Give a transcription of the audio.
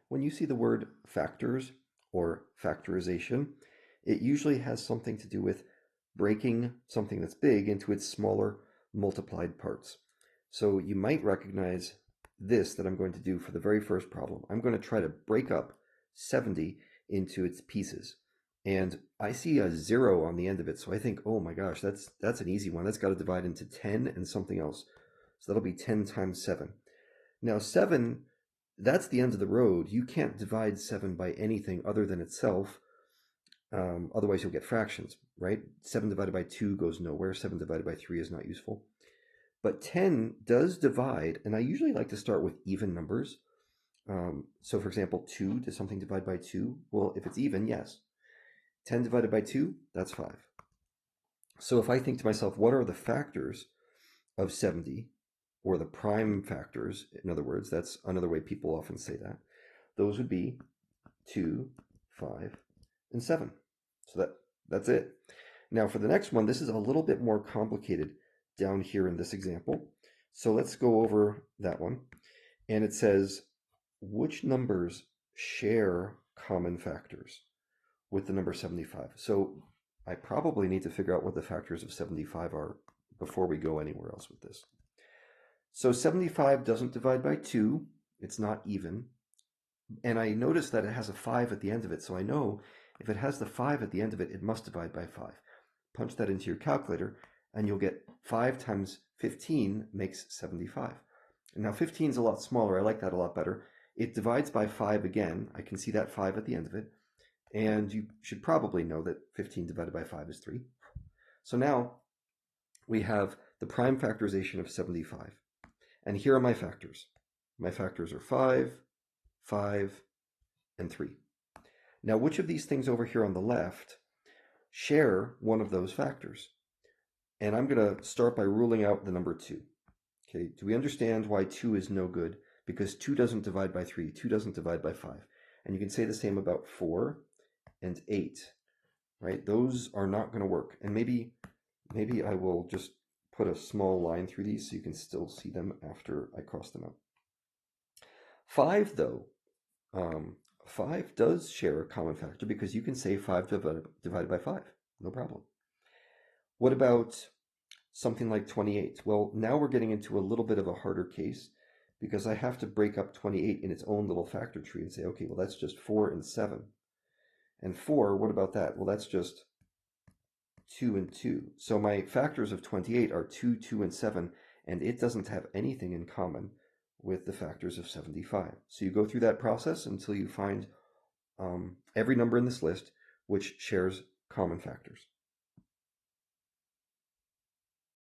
When you see the word factors or factorization, it usually has something to do with breaking something that's big into its smaller multiplied parts. So you might recognize this that I'm going to do for the very first problem. I'm going to try to break up 70 into its pieces. And I see a 0 on the end of it, so I think, oh my gosh, that's an easy one. That's got to divide into 10 and something else. So that'll be 10 times 7. Now 7, that's the end of the road. You can't divide 7 by anything other than itself. Otherwise you'll get fractions, right? 7 divided by 2 goes nowhere. 7 divided by 3 is not useful. But 10 does divide, and I usually like to start with even numbers. So for example, 2, does something divide by 2? Well, if it's even, yes. 10 divided by 2, that's 5. So if I think to myself, what are the factors of 70, or the prime factors, in other words, that's another way people often say that, those would be 2, 5, and 7. So that's it. Now for the next one, this is a little bit more complicated down here in this example. So let's go over that one. And it says, which numbers share common factors with the number 75? So I probably need to figure out what the factors of 75 are before we go anywhere else with this. So 75 doesn't divide by 2. It's not even. And I notice that it has a 5 at the end of it. So I know if it has the 5 at the end of it, it must divide by 5. Punch that into your calculator, and you'll get 5 times 15 makes 75. And now 15 is a lot smaller. I like that a lot better. It divides by 5 again. I can see that 5 at the end of it. And you should probably know that 15 divided by 5 is 3. So now we have the prime factorization of 75. And here are my factors. My factors are 5, 5, and 3. Now, which of these things over here on the left share one of those factors? And I'm going to start by ruling out the number 2. Okay, do we understand why 2 is no good? Because 2 doesn't divide by 3, 2 doesn't divide by 5. And you can say the same about 4 and 8, right? Those are not going to work. And maybe I will just put a small line through these so you can still see them after I cross them out. 5, though, 5 does share a common factor because you can say 5 divided by 5, no problem. What about something like 28? Well, now we're getting into a little bit of a harder case because I have to break up 28 in its own little factor tree and say, okay, well, that's just 4 and 7. And 4, what about that? Well, that's just 2 and 2. So my factors of 28 are 2, 2, and 7, and it doesn't have anything in common with the factors of 75. So you go through that process until you find every number in this list which shares common factors.